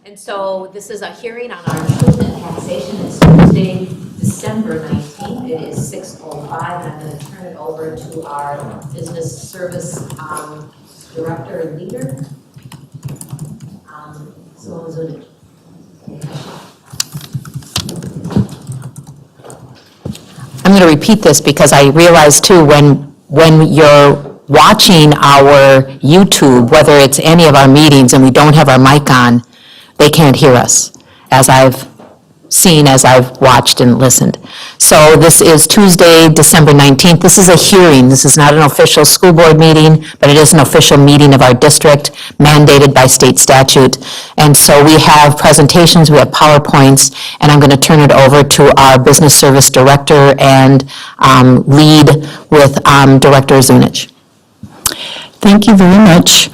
And so this is a hearing on our truth and taxation. It's Tuesday, December 19th. It is 6:05, and I'm going to turn it over to our business service director and leader, Simone Zunich. I'm going to repeat this because I realize too when you're watching our YouTube, whether it's any of our meetings and we don't have our mic on, they can't hear us, as I've seen, as I've watched and listened. So this is Tuesday, December 19th. This is a hearing. This is not an official school board meeting, but it is an official meeting of our district mandated by state statute. And so we have presentations, we have PowerPoints, and I'm going to turn it over to our business service director and lead with Director Zunich. Thank you very much.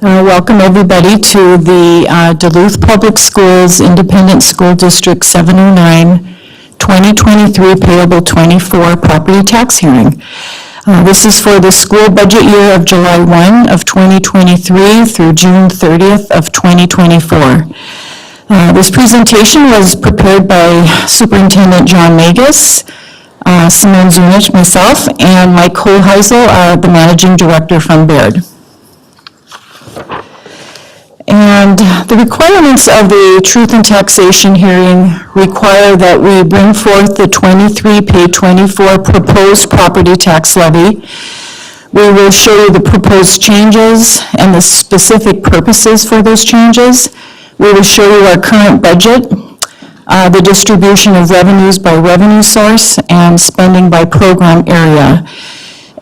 Welcome everybody to the Duluth Public Schools Independent School District 709 2023 Payable 24 Property Tax Hearing. This is for the school budget year of July 1 of 2023 through June 30th of 2024. This presentation was prepared by Superintendent John Magus, Simone Zunich, myself, and Mike Kohlheisel, the Managing Director from Baird. And the requirements of the Truth and Taxation hearing require that we bring forth the 23 pay 24 proposed property tax levy. We will show you the proposed changes and the specific purposes for those changes. We will show you our current budget, the distribution of revenues by revenue source, and spending by program area.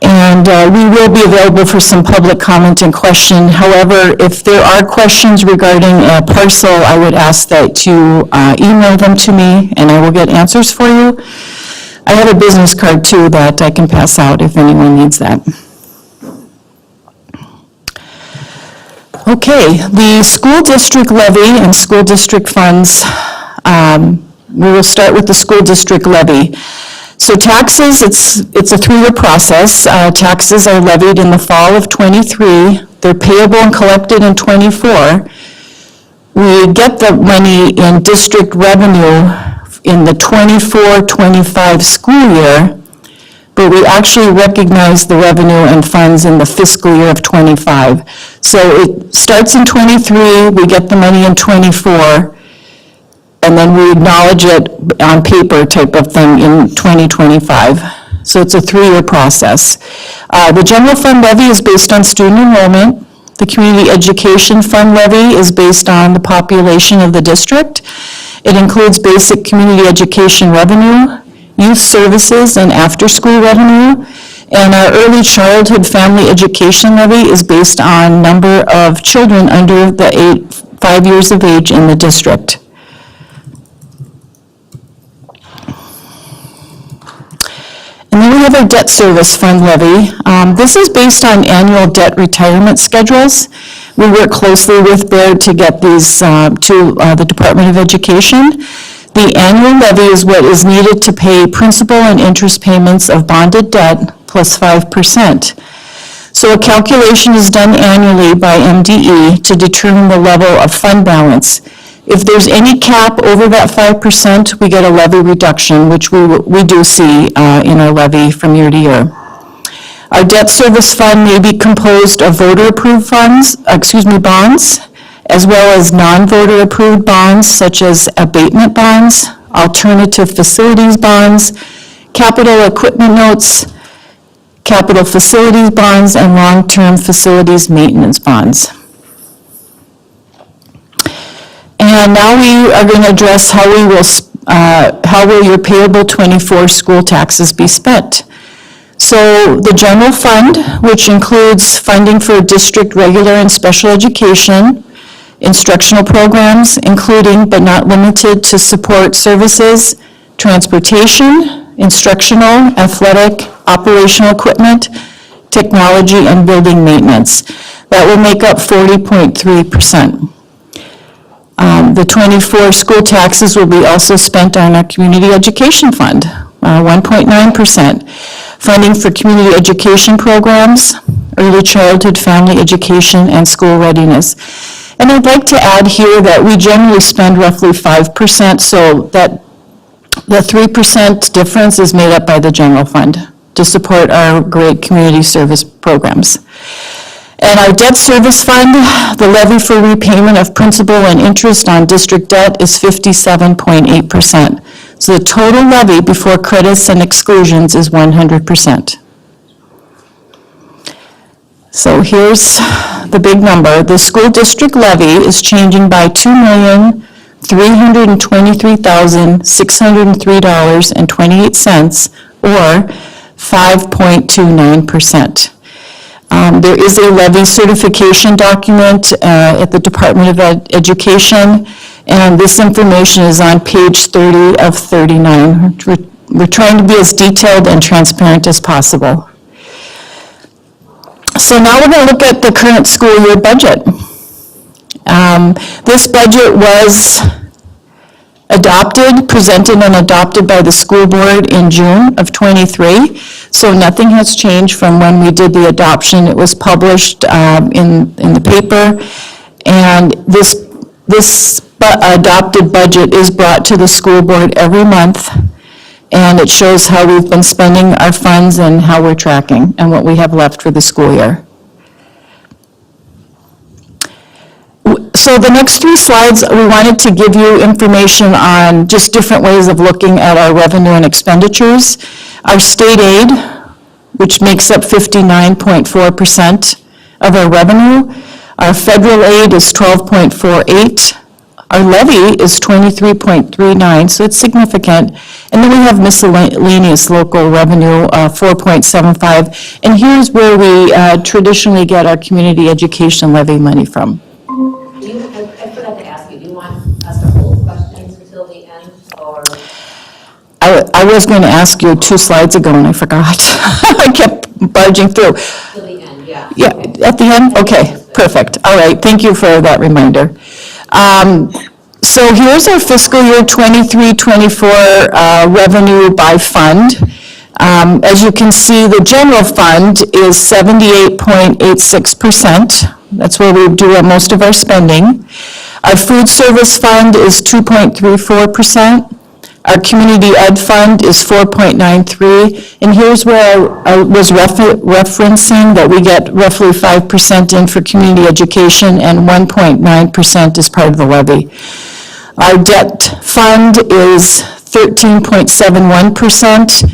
And we will be available for some public comment and question. However, if there are questions regarding a parcel, I would ask that you email them to me and I will get answers for you. I have a business card too that I can pass out if anyone needs that. Okay, the school district levy and school district funds. We will start with the school district levy. So taxes, it's a 3-year process. Taxes are levied in the fall of 23. They're payable and collected in 24. We get the money in district revenue in the 24-25 school year, but we actually recognize the revenue and funds in the fiscal year of 25. So it starts in 23, we get the money in 24, and then we acknowledge it on paper type of thing in 2025. So it's a 3-year process. The general fund levy is based on student enrollment. The community education fund levy is based on the population of the district. It includes basic community education revenue, youth services, and after-school revenue. And our early childhood family education levy is based on number of children under the 5 years of age in the district. And then we have our debt service fund levy. This is based on annual debt retirement schedules. We work closely with Baird to get these to the Department of Education. The annual levy is what is needed to pay principal and interest payments of bonded debt plus 5%. So a calculation is done annually by MDE to determine the level of fund balance. If there's any cap over that 5%, we get a levy reduction, which we do see in our levy from year to year. Our debt service fund may be composed of voter-approved bonds, as well as non-voter approved bonds, such as abatement bonds, alternative facilities bonds, capital equipment notes, capital facilities bonds, and long-term facilities maintenance bonds. And now we are going to address how will your payable 24 school taxes be spent. So the general fund, which includes funding for district regular and special education, instructional programs, including but not limited to support services, transportation, instructional, athletic, operational equipment, technology, and building maintenance. That will make up 40.3%. The 24 school taxes will be also spent on our community education fund, 1.9%. Funding for community education programs, early childhood, family education, and school readiness. And I'd like to add here that we generally spend roughly 5%, so that the 3% difference is made up by the general fund to support our great community service programs. And our debt service fund, the levy for repayment of principal and interest on district debt is 57.8%. So the total levy before credits and exclusions is 100%. So here's the big number. The school district levy is changing by $2,323,603.28, or 5.29%. There is a levy certification document at the Department of Education, and this information is on page 30 of 39. We're trying to be as detailed and transparent as possible. So now we're going to look at the current school year budget. This budget was presented and adopted by the school board in June of '23. So nothing has changed from when we did the adoption. It was published in the paper, and this adopted budget is brought to the school board every month, and it shows how we've been spending our funds and how we're tracking and what we have left for the school year. So the next 3 slides, we wanted to give you information on just different ways of looking at our revenue and expenditures. Our state aid, which makes up 59.4% of our revenue. Our federal aid is 12.48. Our levy is 23.39, so it's significant. And then we have miscellaneous local revenue, 4.75. And here's where we traditionally get our community education levy money from. I forgot to ask you, do you want us to hold questions until the end, or? I was going to ask you 2 slides ago, and I forgot. I kept barging through. Till the end, yeah. Yeah, at the end? Okay, perfect. All right, thank you for that reminder. So here's our fiscal year 23-24 revenue by fund. As you can see, the general fund is 78.86%. That's where we do most of our spending. Our food service fund is 2.34%. Our community ed fund is 4.93. And here's where I was referencing that we get roughly 5% in for community education and 1.9% is part of the levy. Our debt fund is 13.71%.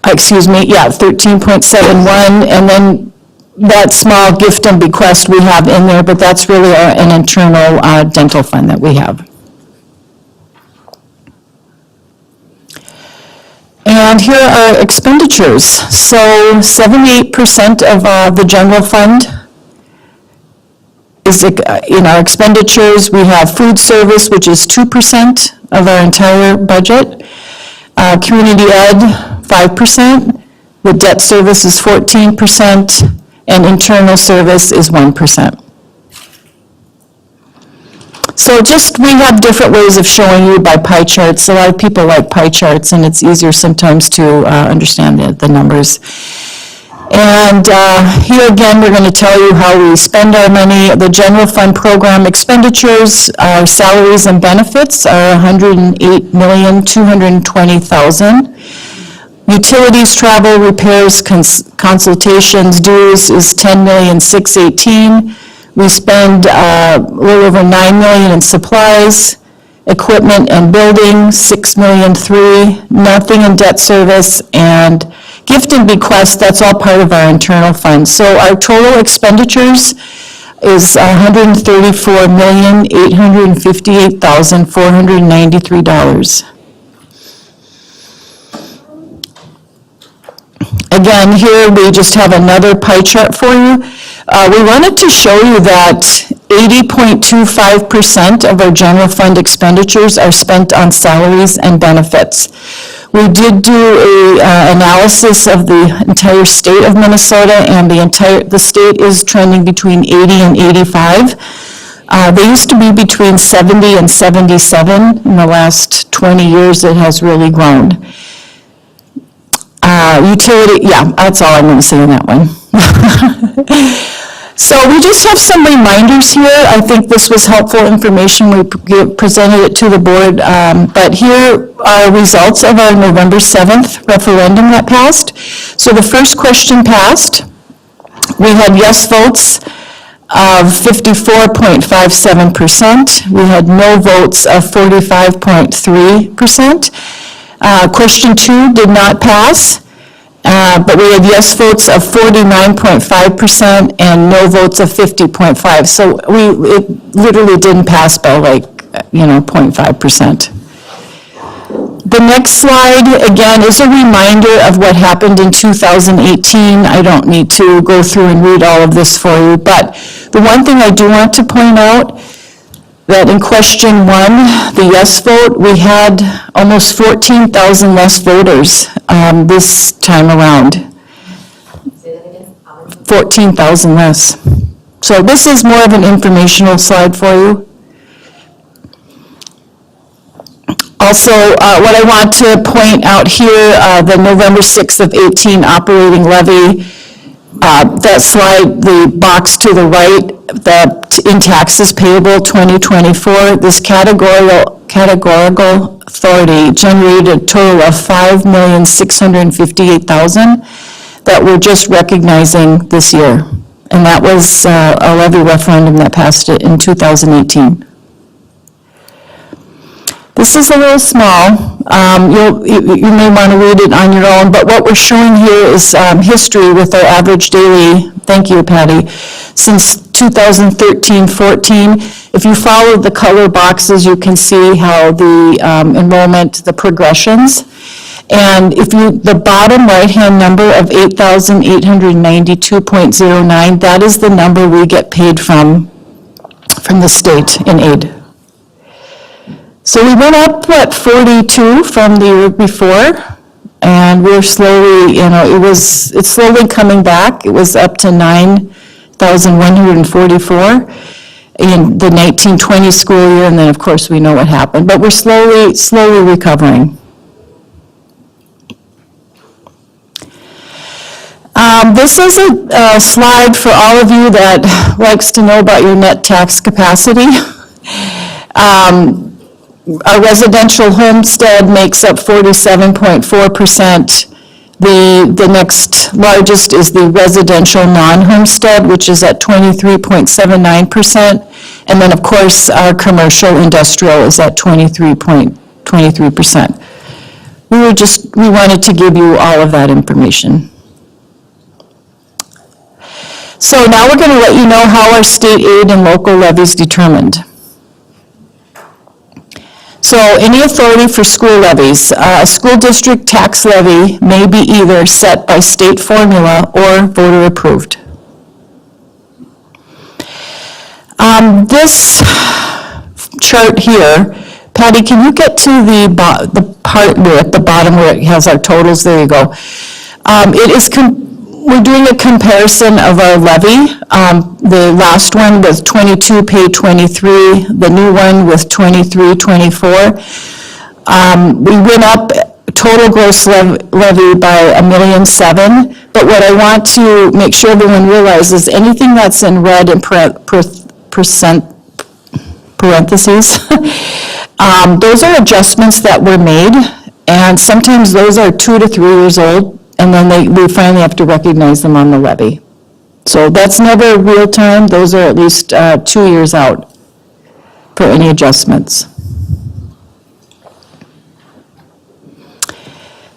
13.71, and then that small gift and bequest we have in there, but that's really an internal dental fund that we have. And here are our expenditures. So 78% of the general fund is in our expenditures. We have food service, which is 2% of our entire budget. Community ed, 5%. The debt service is 14%, and internal service is 1%. So we have different ways of showing you by pie charts. A lot of people like pie charts, and it's easier sometimes to understand the numbers. And here again, we're going to tell you how we spend our money. The general fund program expenditures, our salaries and benefits are $108,220,000. Utilities, travel, repairs, consultations, dues is $10,618,000. We spend a little over $9 million in supplies, equipment and building, $6,003,000, nothing in debt service, and gift and bequest, that's all part of our internal funds. So our total expenditures is $134,858,493. Again, here we just have another pie chart for you. We wanted to show you that 80.25% of our general fund expenditures are spent on salaries and benefits. We did do an analysis of the entire state of Minnesota, and the state is trending between 80 and 85. They used to be between 70 and 77. In the last 20 years, it has really grown. Utility, yeah, that's all I'm going to say on that one. So we just have some reminders here. I think this was helpful information. We presented it to the board. But here are results of our November 7th referendum that passed. So the first question passed. We had yes votes of 54.57%. We had no votes of 45.3%. Question 2 did not pass. But we had yes votes of 49.5% and no votes of 50.5%. So it literally didn't pass by 0.5%. The next slide, again, is a reminder of what happened in 2018. I don't need to go through and read all of this for you, but the one thing I do want to point out that in question 1, the yes vote, we had almost 14,000 less voters this time around. Say that again? 14,000 less. So this is more of an informational slide for you. Also, what I want to point out here, the November 6th of 18 operating levy, that slide, the box to the right, in taxes payable 2024, this categorical authority generated a total of $5,658,000 that we're just recognizing this year. And that was a levy referendum that passed it in 2018. This is a little small. You may want to read it on your own, but what we're showing here is history with our average daily, thank you, Patty, since 2013-14. If you follow the color boxes, you can see how the enrollment, the progressions. And if the bottom right-hand number of 8,892.09, that is the number we get paid from the state in aid. So we went up, 42 from the year before, and we're slowly, it's slowly coming back. It was up to 9,144 in the 1920 school year, and then of course we know what happened. But we're slowly recovering. This is a slide for all of you that likes to know about your net tax capacity. Our residential homestead makes up 47.4%. The next largest is the residential non-homestead, which is at 23.79%. And then, of course, our commercial industrial is at 23.23%. We wanted to give you all of that information. So now we're going to let you know how our state aid and local levy is determined. So any authority for school levies, a school district tax levy may be either set by state formula or voter approved. This chart here, Patty, can you get to the part where at the bottom where it has our totals? There you go. We're doing a comparison of our levy. The last one was 22 paid 23, the new one with 23, 24. We went up total gross levy by $1,000,007, but what I want to make sure everyone realizes, anything that's in red in parentheses, those are adjustments that were made, and sometimes those are 2 to 3 years old, and then we finally have to recognize them on the levy. So that's never real time. Those are at least 2 years out for any adjustments.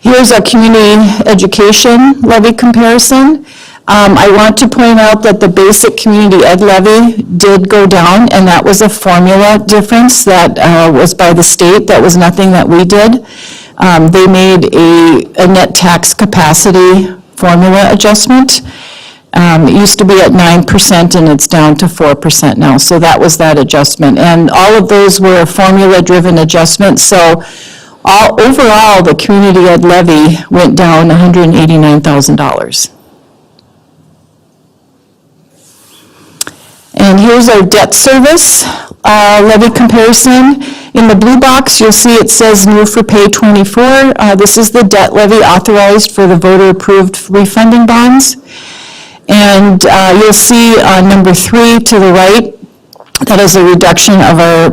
Here's our community education levy comparison. I want to point out that the basic community ed levy did go down, and that was a formula difference that was by the state. That was nothing that we did. They made a net tax capacity formula adjustment. It used to be at 9% and it's down to 4% now. So that was that adjustment. And all of those were formula-driven adjustments. So overall, the community ed levy went down $189,000. And here's our debt service levy comparison. In the blue box, you'll see it says new for pay 24. This is the debt levy authorized for the voter-approved refunding bonds. And you'll see on number 3 to the right, that is a reduction of our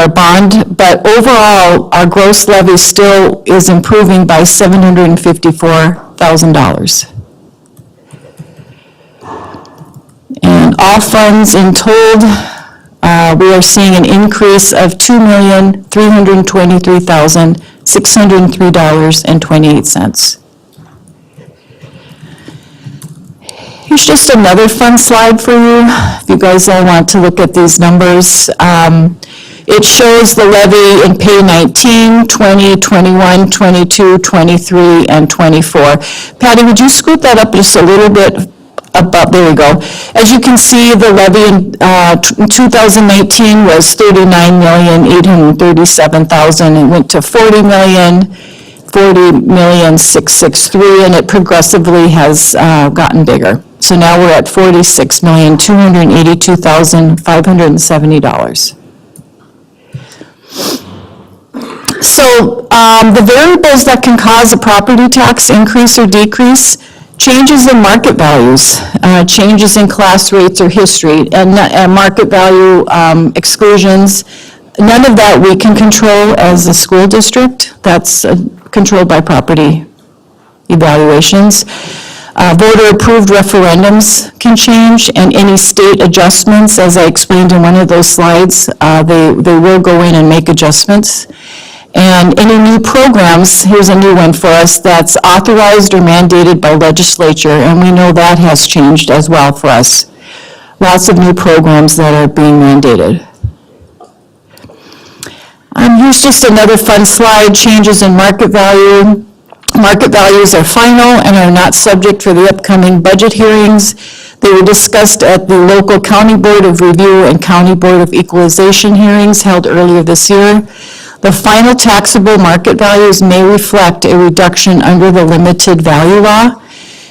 bond, but overall, our gross levy still is improving by $754,000. And all funds in total, we are seeing an increase of $2,323,603.28. Here's just another fun slide for you, if you guys all want to look at these numbers. It shows the levy in pay 19, 20, 21, 22, 23, and 24. Patty, would you scoot that up just a little bit? About, there we go. As you can see, the levy in 2019 was $39,837,000. It went to $40,663,000, and it progressively has gotten bigger. So now we're at $46,282,570. So the variables that can cause a property tax increase or decrease: changes in market values, changes in class rates or history, and market value exclusions. None of that we can control as a school district. That's controlled by property evaluations. Voter-approved referendums can change, and any state adjustments, as I explained in one of those slides, they will go in and make adjustments. And any new programs, here's a new one for us, that's authorized or mandated by legislature, and we know that has changed as well for us. Lots of new programs that are being mandated. Here's just another fun slide, changes in market value. Market values are final and are not subject for the upcoming budget hearings. They were discussed at the local County Board of Review and County Board of Equalization hearings held earlier this year. The final taxable market values may reflect a reduction under the limited value law.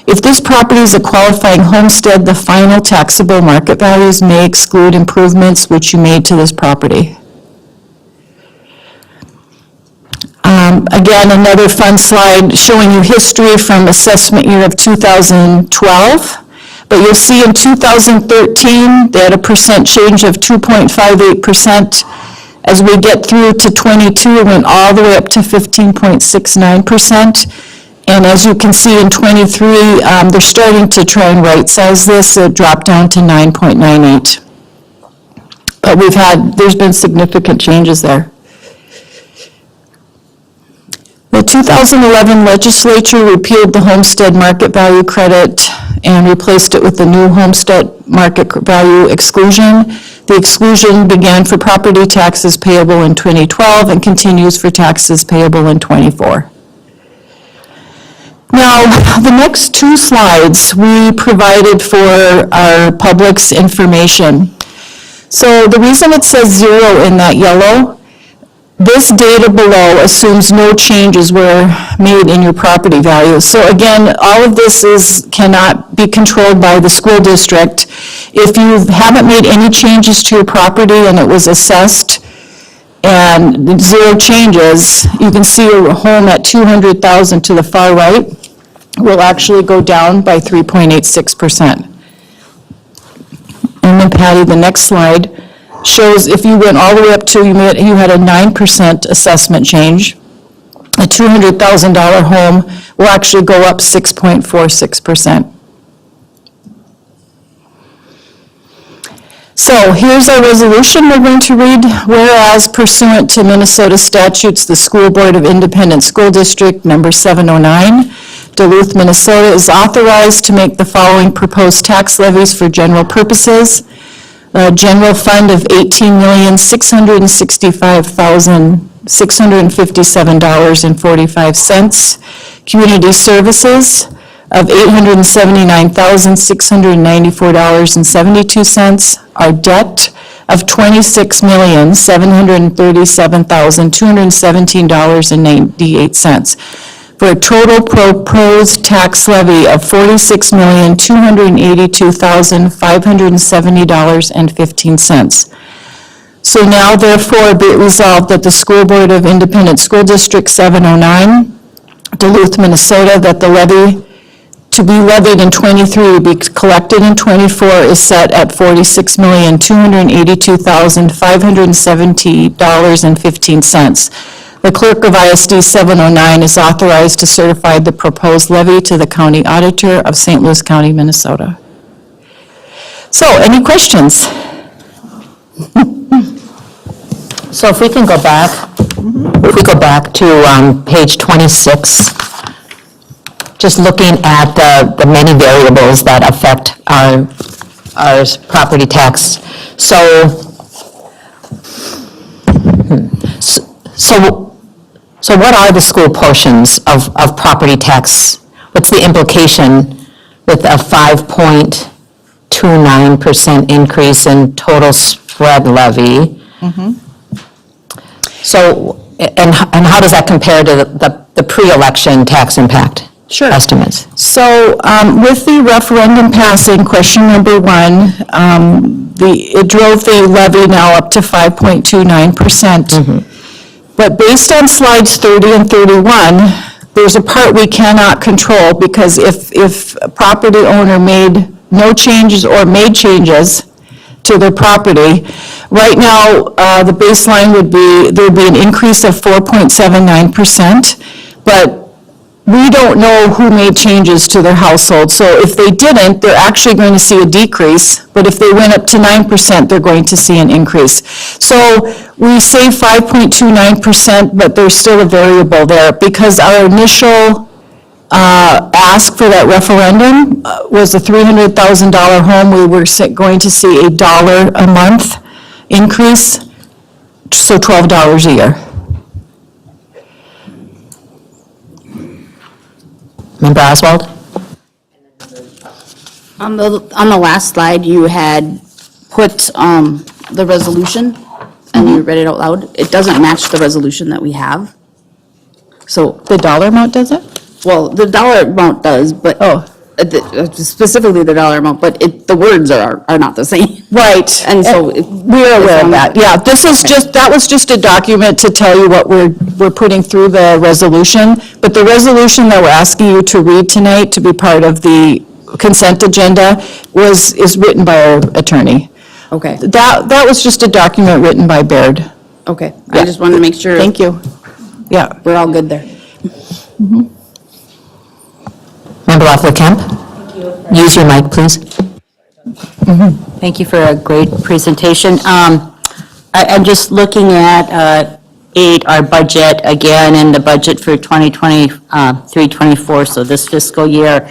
If this property is a qualifying homestead, the final taxable market values may exclude improvements which you made to this property. Again, another fun slide showing you history from assessment year of 2012. But you'll see in 2013, they had a percent change of 2.58%. As we get through to 22, it went all the way up to 15.69%. And as you can see in 23, they're starting to try and right-size this. It dropped down to 9.98. But there's been significant changes there. The 2011 legislature repealed the homestead market value credit and replaced it with the new homestead market value exclusion. The exclusion began for property taxes payable in 2012 and continues for taxes payable in 24. Now, the next two slides we provided for our public's information. So the reason it says 0 in that yellow, this data below assumes no changes were made in your property values. So again, all of this cannot be controlled by the school district. If you haven't made any changes to your property and it was assessed and 0 changes, you can see your home at $200,000 to the far right will actually go down by 3.86%. And then Patty, the next slide shows if you went all the way up to, you had a 9% assessment change, a $200,000 home will actually go up 6.46%. So here's our resolution we're going to read. Whereas pursuant to Minnesota statutes, the School Board of Independent School District number 709, Duluth, Minnesota, is authorized to make the following proposed tax levies for general purposes. A general fund of $18,665,657.45. Community services of $879,694.72. Our debt of $26,737,217.98. For a total proposed tax levy of $46,282,570.15. So now therefore be it resolved that the School Board of Independent School District 709, Duluth, Minnesota, that the levy to be levied in '23, be collected in '24, is set at $46,282,570.15. The clerk of ISD 709 is authorized to certify the proposed levy to the county auditor of St. Louis County, Minnesota. So, any questions? So if we can go back, to page 26, just looking at the many variables that affect our property tax. So what are the school portions of property tax? What's the implication with a 5.29% increase in total spread levy? So, and how does that compare to the pre-election tax impact estimates? So with the referendum passing, question number one, it drove the levy now up to 5.29%. But based on slides 30 and 31, there's a part we cannot control, because if a property owner made no changes or made changes to their property, right now, the baseline would be, there would be an increase of 4.79%, but we don't know who made changes to their household. So if they didn't, they're actually going to see a decrease, but if they went up to 9%, they're going to see an increase. So we say 5.29%, but there's still a variable there, because our initial ask for that referendum was a $300,000 home. We were going to see $1 a month increase, so $12 a year. Member Oswald? On the last slide, you had put the resolution, and you read it out loud. It doesn't match the resolution that we have. So, The dollar amount does it? well, the dollar amount does, but, specifically the dollar amount, but the words are not the same. Right. And so we're aware of that. Yeah, this is that was just a document to tell you what we're putting through the resolution. But the resolution that we're asking you to read tonight to be part of the consent agenda is written by our attorney. Okay, That was just a document written by Baird. okay. I just wanted to make sure. Thank you. Yeah. We're all good there. Member Loeffler-Kemp? Use your mic, please. Thank you for a great presentation. I'm just looking at 8, our budget again, and the budget for 2023-24, so this fiscal year.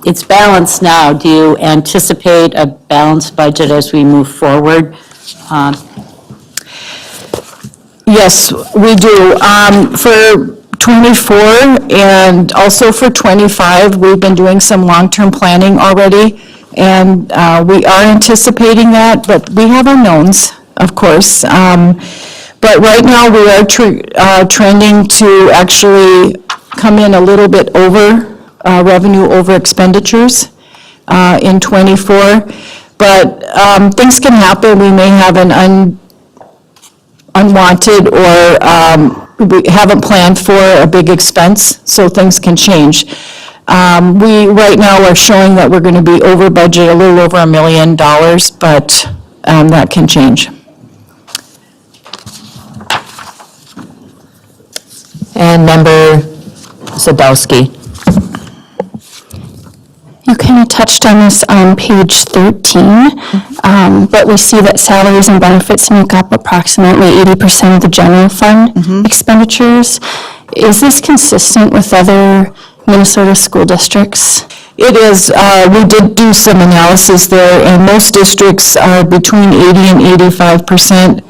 It's balanced now. Do you anticipate a balanced budget as we move forward? Yes, we do. For 24 and also for 25, we've been doing some long-term planning already, and we are anticipating that, but we have unknowns, of course. But right now, we are trending to actually come in a little bit over revenue over expenditures in 24. But things can happen. We may have an unwanted or we haven't planned for a big expense, so things can change. We right now are showing that we're going to be over budget, a little over $1 million, but that can change. And Member Sadowski? You kind of touched on this on page 13, but we see that salaries and benefits make up approximately 80% of the general fund expenditures. Is this consistent with other Minnesota school districts? It is. We did do some analysis there, and most districts are between 80 and 85%.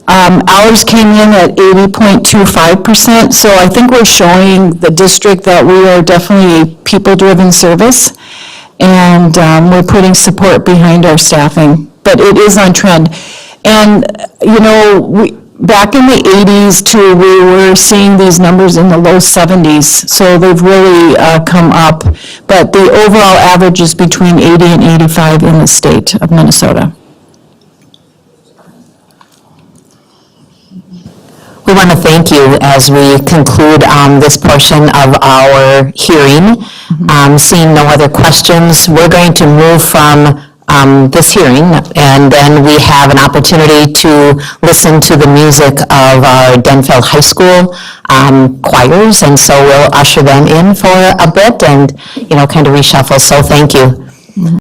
Ours came in at 80.25%, so I think we're showing the district that we are definitely a people-driven service, and we're putting support behind our staffing, but it is on trend. And, you know, back in the 80s too, we were seeing these numbers in the low 70s, so they've really come up, but the overall average is between 80 and 85 in the state of Minnesota. We want to thank you as we conclude this portion of our hearing Seeing no other questions, we're going to move from this hearing, and then we have an opportunity to listen to the music of our Denfeld High School choirs, and so we'll usher them in for a bit and, kind of reshuffle. So thank you.